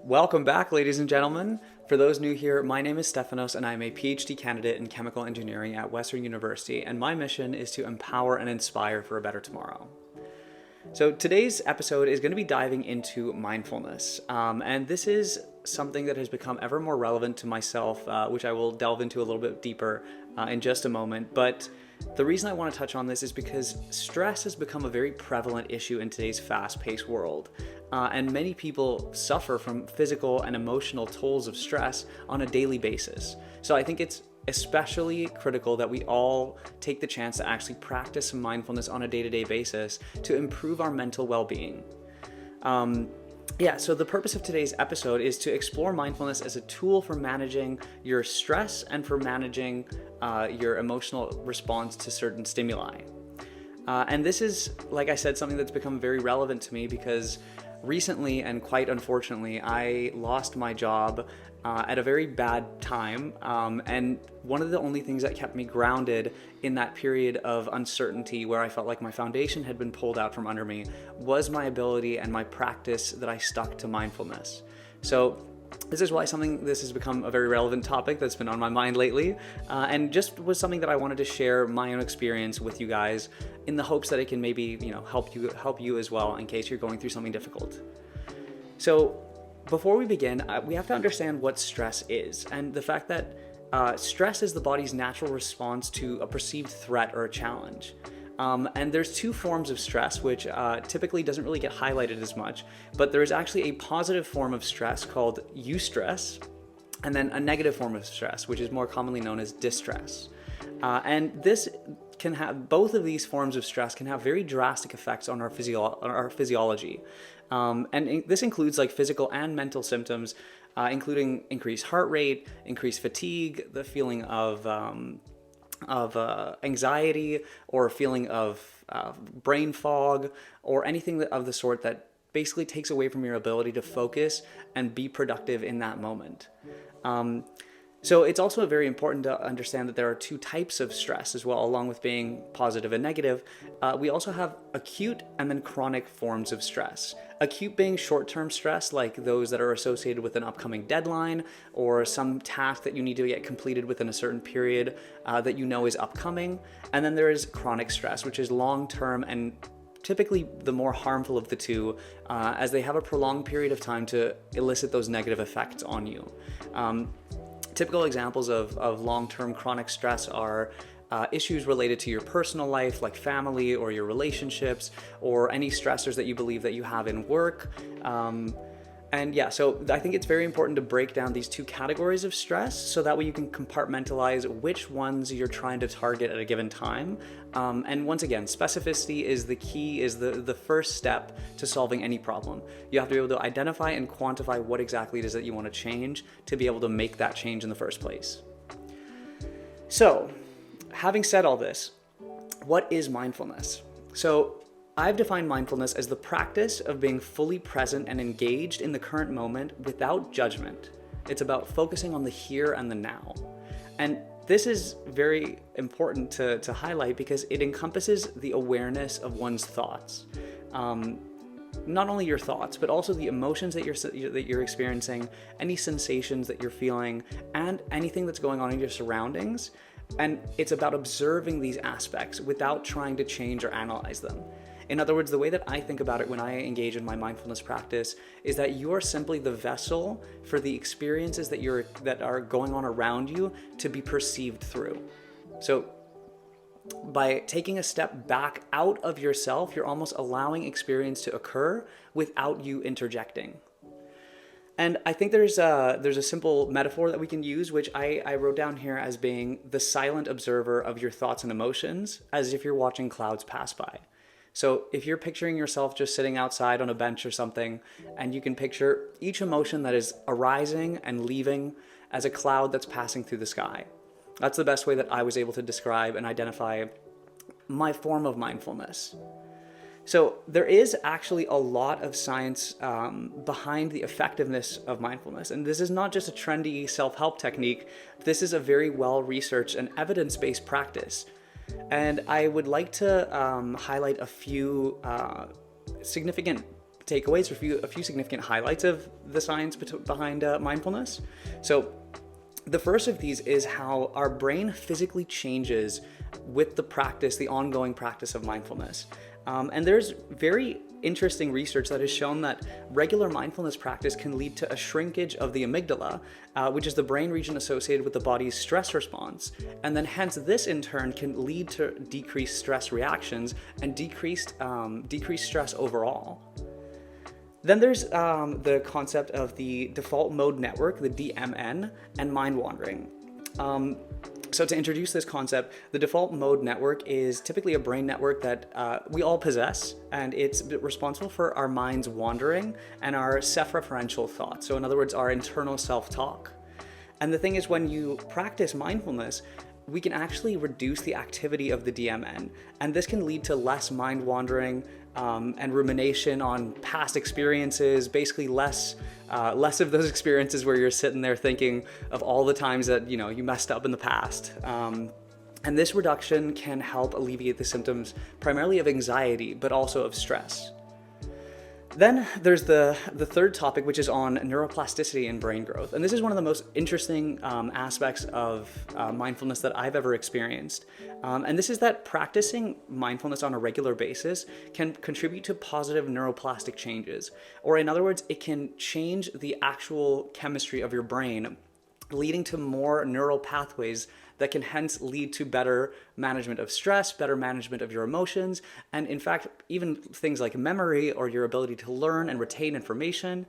Welcome back, ladies and gentlemen. For those new here, my name is Stefanos and I'm a PhD candidate in chemical engineering at Western University, and my mission is to empower and inspire for a better tomorrow. So today's episode is going to be diving into mindfulness, and this is something that has become ever more relevant to myself, which I will delve into a little bit deeper in just a moment. But the reason I want to touch on this is because stress has become a very prevalent issue in today's fast-paced world, and many people suffer from physical and emotional tolls of stress on a daily basis. So I think it's especially critical that we all take the chance to actually practice some mindfulness on a day-to-day basis to improve our mental well-being. So the purpose of today's episode is to explore mindfulness as a tool for managing your stress and for managing your emotional response to certain stimuli. And this is, like I said, something that's become very relevant to me because recently, and quite unfortunately, I lost my job at a very bad time, and one of the only things that kept me grounded in that period of uncertainty where I felt like my foundation had been pulled out from under me was my ability and my practice that I stuck to mindfulness. So this is why this has become a very relevant topic that's been on my mind lately, and just was something that I wanted to share my own experience with you guys in the hopes that it can maybe help you as well in case you're going through something difficult. So before we begin, we have to understand what stress is, and the fact that stress is the body's natural response to a perceived threat or a challenge. And there's two forms of stress, which typically doesn't really get highlighted as much, but there is actually a positive form of stress called eustress, and then a negative form of stress, which is more commonly known as distress. And both of these forms of stress can have very drastic effects on our physiology. And this includes like physical and mental symptoms, including increased heart rate, increased fatigue, the feeling of anxiety, or a feeling of brain fog, or anything of the sort that basically takes away from your ability to focus and be productive in that moment. So it's also very important to understand that there are two types of stress as well, along with being positive and negative. We also have acute and then chronic forms of stress. Acute being short-term stress, like those that are associated with an upcoming deadline or some task that you need to get completed within a certain period that you know is upcoming. And then there is chronic stress, which is long-term and typically the more harmful of the two, as they have a prolonged period of time to elicit those negative effects on you. Typical examples of long-term chronic stress are issues related to your personal life, like family or your relationships, or any stressors that you believe that you have in work. So I think it's very important to break down these two categories of stress so that way you can compartmentalize which ones you're trying to target at a given time. And once again, specificity is the key, is the first step to solving any problem. You have to be able to identify and quantify what exactly it is that you want to change to be able to make that change in the first place. So, having said all this, what is mindfulness? So, I've defined mindfulness as the practice of being fully present and engaged in the current moment without judgment. It's about focusing on the here and the now. And this is very important to highlight because it encompasses the awareness of one's thoughts. Not only your thoughts, but also the emotions that you're experiencing, any sensations that you're feeling, and anything that's going on in your surroundings. And it's about observing these aspects without trying to change or analyze them. In other words, the way that I think about it when I engage in my mindfulness practice is that you are simply the vessel for the experiences that are going on around you to be perceived through. So by taking a step back out of yourself, you're almost allowing experience to occur without you interjecting. And I think there's a simple metaphor that we can use, which I wrote down here as being the silent observer of your thoughts and emotions, as if you're watching clouds pass by. So if you're picturing yourself just sitting outside on a bench or something, and you can picture each emotion that is arising and leaving as a cloud that's passing through the sky. That's the best way that I was able to describe and identify my form of mindfulness. So there is actually a lot of science behind the effectiveness of mindfulness. And this is not just a trendy self-help technique. This is a very well-researched and evidence-based practice. And I would like to highlight a few significant takeaways, a few significant highlights of the science behind mindfulness. So the first of these is how our brain physically changes with the ongoing practice of mindfulness. And there's very interesting research that has shown that regular mindfulness practice can lead to a shrinkage of the amygdala, which is the brain region associated with the body's stress response. And then hence this in turn can lead to decreased stress reactions and decreased stress overall. Then there's the concept of the default mode network, the DMN, and mind wandering. So to introduce this concept, the default mode network is typically a brain network that we all possess, and it's responsible for our mind's wandering and our self-referential thoughts. So in other words, our internal self-talk. And the thing is, when you practice mindfulness, we can actually reduce the activity of the DMN, and this can lead to less mind wandering and rumination on past experiences, basically less of those experiences where you're sitting there thinking of all the times that you messed up in the past. And this reduction can help alleviate the symptoms primarily of anxiety, but also of stress. Then there's the third topic, which is on neuroplasticity and brain growth. And this is one of the most interesting aspects of mindfulness that I've ever experienced. And this is that practicing mindfulness on a regular basis can contribute to positive neuroplastic changes. Or in other words, it can change the actual chemistry of your brain, leading to more neural pathways that can hence lead to better management of stress, better management of your emotions, and in fact, even things like memory or your ability to learn and retain information.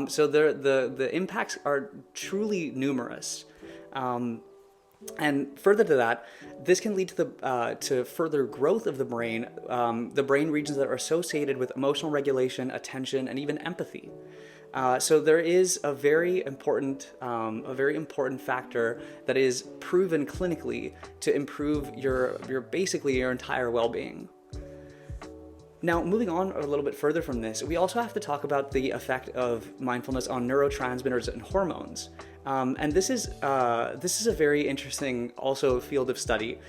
So the impacts are truly numerous. And further to that, this can lead to further growth of the brain regions that are associated with emotional regulation, attention, and even empathy. So there is a very important factor that is proven clinically to improve your entire well-being. Now, moving on a little bit further from this, we also have to talk about the effect of mindfulness on neurotransmitters and hormones. And this is a very interesting also field of study.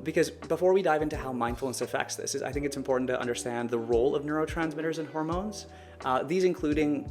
Because before we dive into how mindfulness affects this, I think it's important to understand the role of neurotransmitters and hormones. These including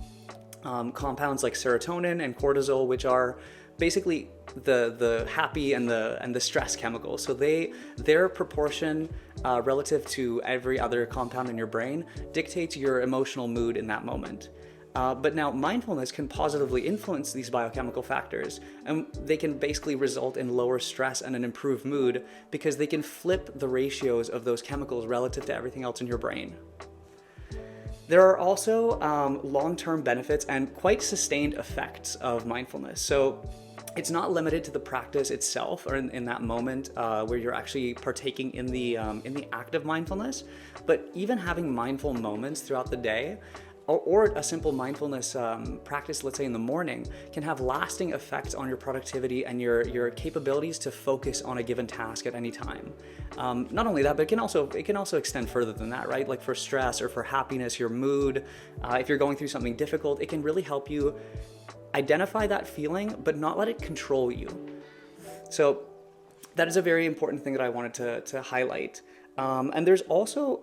compounds like serotonin and cortisol, which are basically the happy and the stress chemicals. So their proportion relative to every other compound in your brain dictates your emotional mood in that moment. But now mindfulness can positively influence these biochemical factors, and they can basically result in lower stress and an improved mood because they can flip the ratios of those chemicals relative to everything else in your brain. There are also long-term benefits and quite sustained effects of mindfulness. So it's not limited to the practice itself or in that moment where you're actually partaking in the act of mindfulness, but even having mindful moments throughout the day or a simple mindfulness practice, let's say in the morning, can have lasting effects on your productivity and your capabilities to focus on a given task at any time. Not only that, but it can also extend further than that, right? Like for stress or for happiness, your mood, if you're going through something difficult, it can really help you identify that feeling, but not let it control you. So that is a very important thing that I wanted to highlight. And there's also,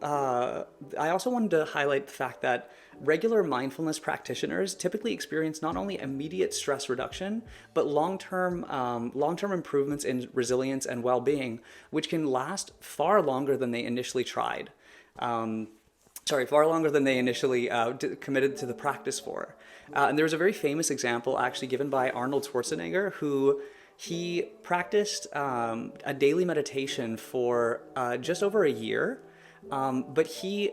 I also wanted to highlight the fact that regular mindfulness practitioners typically experience not only immediate stress reduction, but long-term improvements in resilience and well-being, which can last far longer than they initially tried. Far longer than they initially committed to the practice for. And there was a very famous example actually given by Arnold Schwarzenegger, who he practiced a daily meditation for just over a year, but he,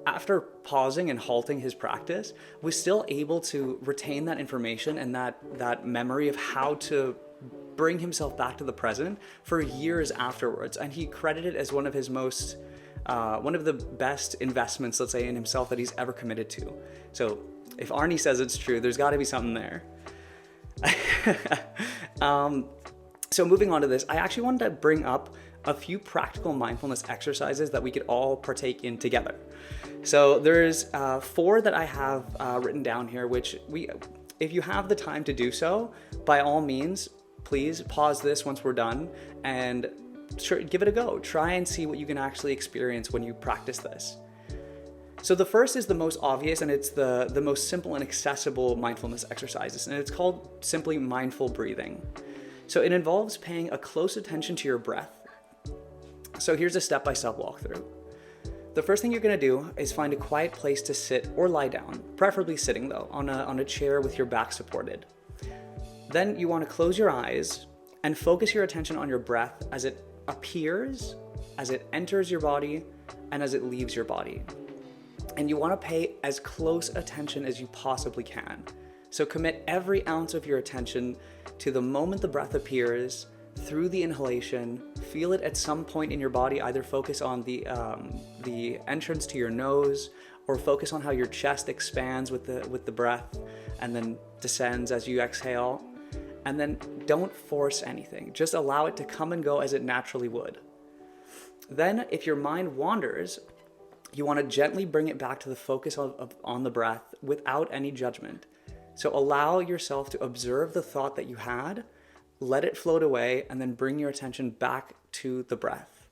after pausing and halting his practice, was still able to retain that information and that memory of how to bring himself back to the present for years afterwards. And he credited it as one of the best investments, let's say, in himself that he's ever committed to. So if Arnie says it's true, there's got to be something there. So moving on to this, I actually wanted to bring up a few practical mindfulness exercises that we could all partake in together. So there's 4 that I have written down here, which if you have the time to do so, by all means, please pause this once we're done and give it a go. Try and see what you can actually experience when you practice this. So the first is the most obvious, and it's the most simple and accessible mindfulness exercises, and it's called simply mindful breathing. So it involves paying a close attention to your breath. So here's a step-by-step walkthrough. The first thing you're going to do is find a quiet place to sit or lie down, preferably sitting though, on a chair with your back supported. Then you want to close your eyes and focus your attention on your breath as it appears, as it enters your body, and as it leaves your body. And you want to pay as close attention as you possibly can. So commit every ounce of your attention to the moment the breath appears, through the inhalation, feel it at some point in your body, either focus on the entrance to your nose, or focus on how your chest expands with the breath and then descends as you exhale. And then don't force anything, just allow it to come and go as it naturally would. Then if your mind wanders, you want to gently bring it back to the focus on the breath without any judgment. So allow yourself to observe the thought that you had, let it float away, and then bring your attention back to the breath.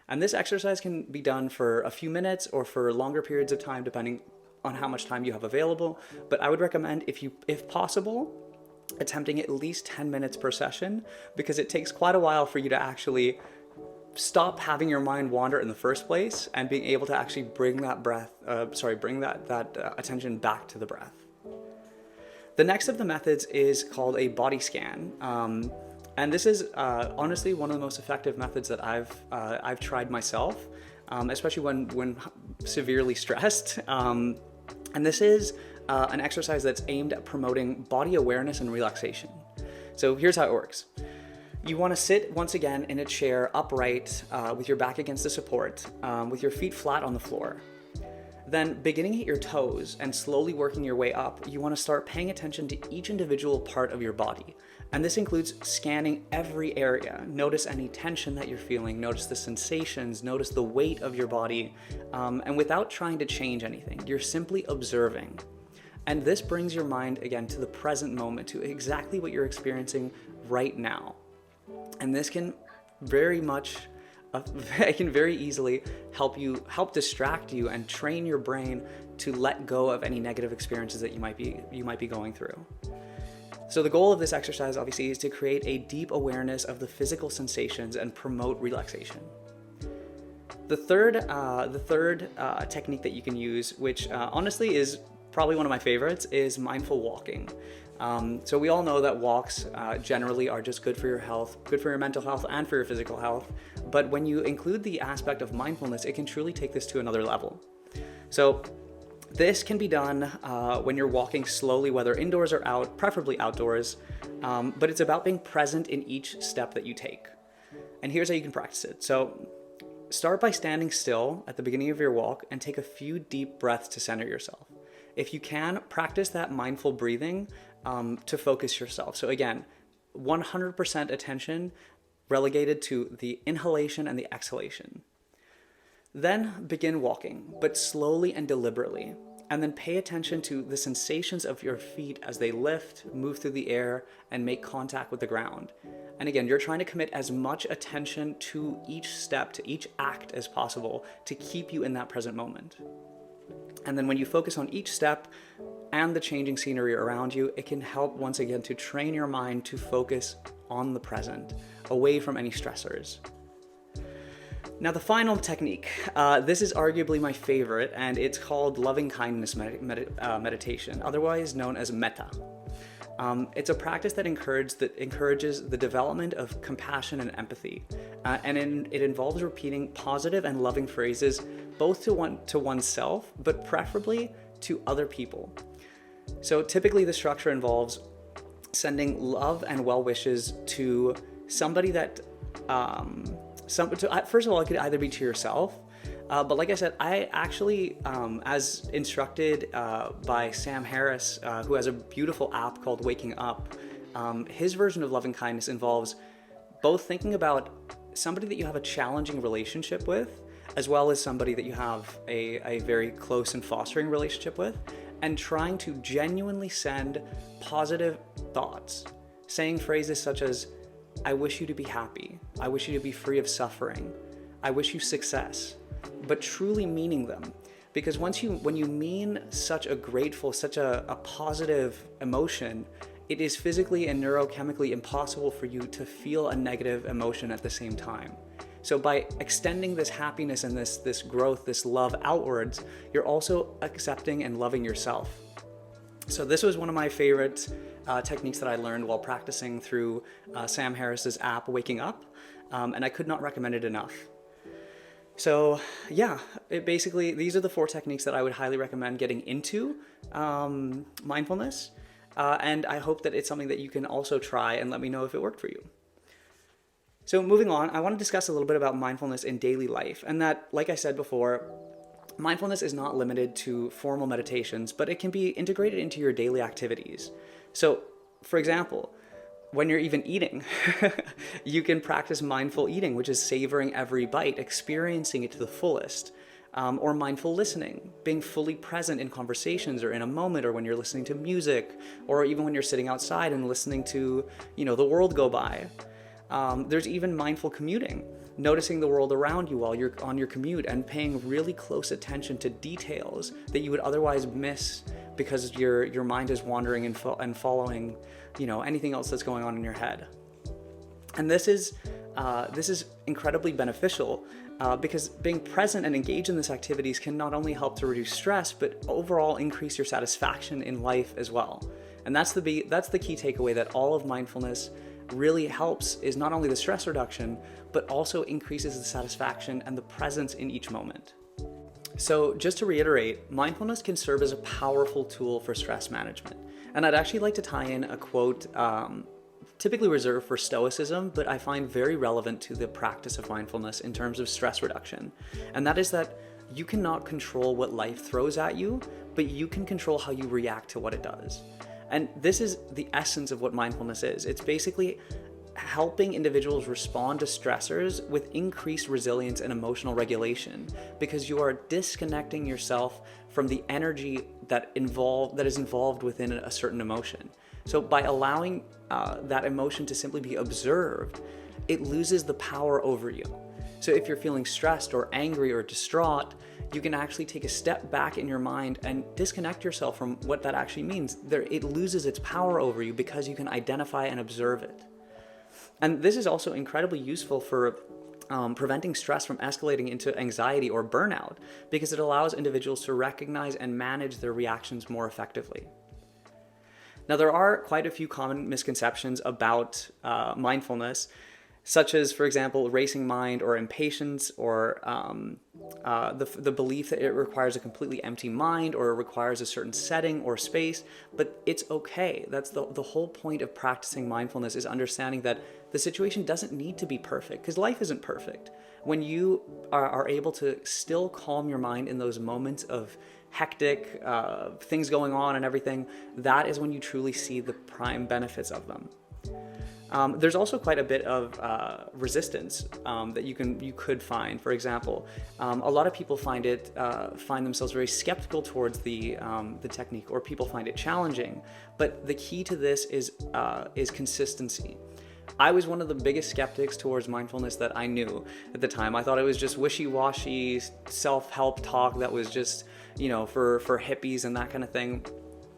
And this exercise can be done for a few minutes or for longer periods of time, depending on how much time you have available. But I would recommend, if possible, attempting at least 10 minutes per session, because it takes quite a while for you to actually stop having your mind wander in the first place and being able to actually bring that attention back to the breath. The next of the methods is called a body scan. And this is honestly one of the most effective methods that I've tried myself, especially when severely stressed. And this is an exercise that's aimed at promoting body awareness and relaxation. So here's how it works. You want to sit once again in a chair upright with your back against the support, with your feet flat on the floor. Then, beginning at your toes and slowly working your way up, you want to start paying attention to each individual part of your body. And this includes scanning every area. Notice any tension that you're feeling, notice the sensations, notice the weight of your body, and without trying to change anything, you're simply observing. And this brings your mind again to the present moment, to exactly what you're experiencing right now. And this can very easily help distract you and train your brain to let go of any negative experiences that you might be going through. So the goal of this exercise obviously is to create a deep awareness of the physical sensations and promote relaxation. The third technique that you can use, which honestly is probably one of my favorites, is mindful walking. So we all know that walks generally are just good for your health, good for your mental health and for your physical health. But when you include the aspect of mindfulness, it can truly take this to another level. So this can be done when you're walking slowly, whether indoors or out, preferably outdoors. But it's about being present in each step that you take. And here's how you can practice it. So start by standing still at the beginning of your walk and take a few deep breaths to center yourself. If you can, practice that mindful breathing to focus yourself. So again, 100% attention relegated to the inhalation and the exhalation. Then begin walking, but slowly and deliberately. And then pay attention to the sensations of your feet as they lift, move through the air, and make contact with the ground. And again, you're trying to commit as much attention to each step, to each act as possible to keep you in that present moment. And then when you focus on each step and the changing scenery around you, it can help once again to train your mind to focus on the present, away from any stressors. Now the final technique, this is arguably my favorite, and it's called loving kindness meditation, otherwise known as metta. It's a practice that encourages the development of compassion and empathy, and it involves repeating positive and loving phrases both to oneself, but preferably to other people. So typically the structure involves sending love and well wishes to somebody that, first of all, it could either be to yourself, but like I said, I actually, as instructed by Sam Harris, who has a beautiful app called Waking Up, his version of loving kindness involves both thinking about somebody that you have a challenging relationship with, as well as somebody that you have a very close and fostering relationship with, and trying to genuinely send positive thoughts, saying phrases such as, I wish you to be happy, I wish you to be free of suffering, I wish you success, but truly meaning them. Because when you mean such a grateful, such a positive emotion, it is physically and neurochemically impossible for you to feel a negative emotion at the same time. So by extending this happiness and this growth, this love outwards, you're also accepting and loving yourself. So this was one of my favorite techniques that I learned while practicing through Sam Harris's app, Waking Up, and I could not recommend it enough. So yeah, these are the 4 techniques that I would highly recommend getting into mindfulness, and I hope that it's something that you can also try and let me know if it worked for you. So moving on, I want to discuss a little bit about mindfulness in daily life, and that, like I said before, mindfulness is not limited to formal meditations, but it can be integrated into your daily activities. So, for example, when you're even eating, you can practice mindful eating, which is savoring every bite, experiencing it to the fullest, or mindful listening, being fully present in conversations or in a moment, or when you're listening to music, or even when you're sitting outside and listening to, the world go by. There's even mindful commuting, noticing the world around you while you're on your commute and paying really close attention to details that you would otherwise miss because your mind is wandering and following, anything else that's going on in your head. And this is incredibly beneficial because being present and engaged in these activities can not only help to reduce stress, but overall increase your satisfaction in life as well. And that's the key takeaway, that all of mindfulness really helps is not only the stress reduction, but also increases the satisfaction and the presence in each moment. So just to reiterate, mindfulness can serve as a powerful tool for stress management. And I'd actually like to tie in a quote typically reserved for Stoicism, but I find very relevant to the practice of mindfulness in terms of stress reduction. And that is that you cannot control what life throws at you, but you can control how you react to what it does. And this is the essence of what mindfulness is. It's basically helping individuals respond to stressors with increased resilience and emotional regulation, because you are disconnecting yourself from the energy that is involved within a certain emotion. So by allowing that emotion to simply be observed, it loses the power over you. So if you're feeling stressed or angry or distraught, you can actually take a step back in your mind and disconnect yourself from what that actually means. It loses its power over you because you can identify and observe it. And this is also incredibly useful for preventing stress from escalating into anxiety or burnout, because it allows individuals to recognize and manage their reactions more effectively. Now, there are quite a few common misconceptions about mindfulness, such as, for example, racing mind or impatience, or the belief that it requires a completely empty mind or requires a certain setting or space. But it's okay. That's the whole point of practicing mindfulness, is understanding that the situation doesn't need to be perfect, because life isn't perfect. When you are able to still calm your mind in those moments of hectic things going on and everything, that is when you truly see the prime benefits of them. There's also quite a bit of resistance that you could find. For example, a lot of people find themselves very skeptical towards the technique, or people find it challenging. But the key to this is consistency. I was one of the biggest skeptics towards mindfulness that I knew at the time. I thought it was just wishy-washy self-help talk that was just, for hippies and that kind of thing.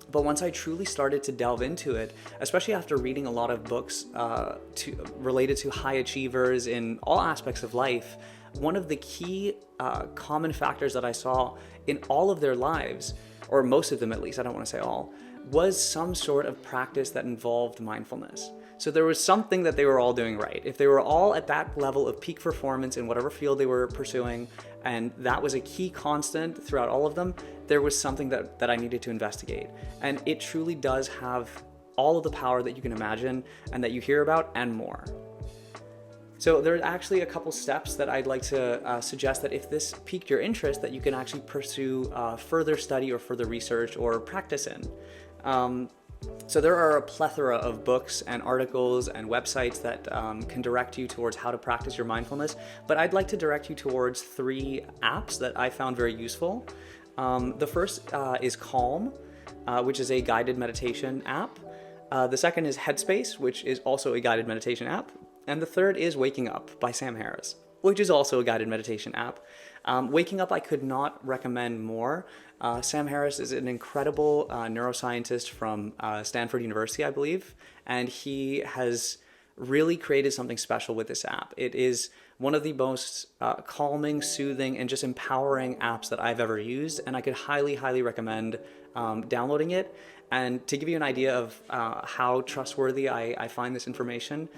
But once I truly started to delve into it, especially after reading a lot of books related to high achievers in all aspects of life, one of the key common factors that I saw in all of their lives, or most of them at least, I don't want to say all, was some sort of practice that involved mindfulness. So there was something that they were all doing right. If they were all at that level of peak performance in whatever field they were pursuing, and that was a key constant throughout all of them, there was something that I needed to investigate. And it truly does have all of the power that you can imagine and that you hear about, and more. So there's actually a couple steps that I'd like to suggest, that if this piqued your interest, that you can actually pursue further study or further research or practice in. So there are a plethora of books and articles and websites that can direct you towards how to practice your mindfulness, but I'd like to direct you towards 3 apps that I found very useful. The first is Calm, which is a guided meditation app. The second is Headspace, which is also a guided meditation app. And the third is Waking Up by Sam Harris, which is also a guided meditation app. Waking Up, I could not recommend more. Sam Harris is an incredible neuroscientist from Stanford University, I believe, and he has really created something special with this app. It is one of the most calming, soothing, and just empowering apps that I've ever used, and I could highly, highly recommend downloading it. And to give you an idea of how trustworthy I find this information,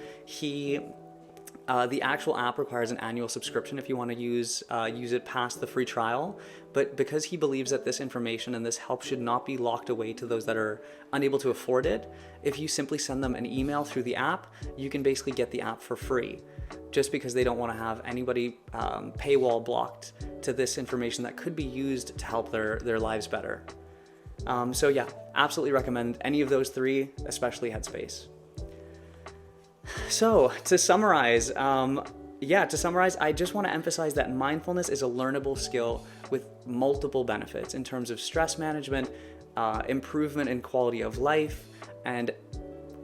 the actual app requires an annual subscription if you want to use it past the free trial. But because he believes that this information and this help should not be locked away to those that are unable to afford it, if you simply send them an email through the app, you can basically get the app for free, just because they don't want to have anybody paywall blocked to this information that could be used to help their lives better. So yeah, absolutely recommend any of those three, especially Headspace. So to summarize, I just want to emphasize that mindfulness is a learnable skill with multiple benefits in terms of stress management, improvement in quality of life, and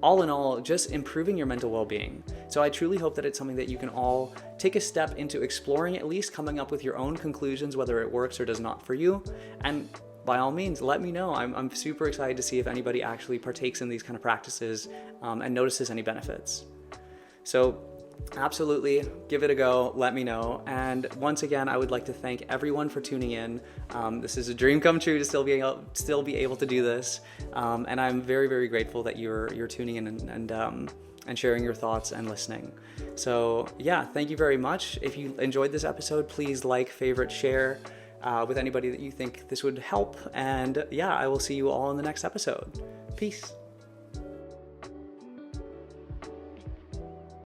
all in all, just improving your mental well-being. So I truly hope that it's something that you can all take a step into exploring, at least coming up with your own conclusions, whether it works or does not for you. And by all means, let me know. I'm super excited to see if anybody actually partakes in these kind of practices and notices any benefits. So absolutely, give it a go, let me know. And once again, I would like to thank everyone for tuning in. This is a dream come true to still be able to do this. And I'm very, very grateful that you're tuning in and sharing your thoughts and listening. So yeah, thank you very much. If you enjoyed this episode, please like, favorite, share with anybody that you think this would help. And yeah, I will see you all in the next episode. Peace.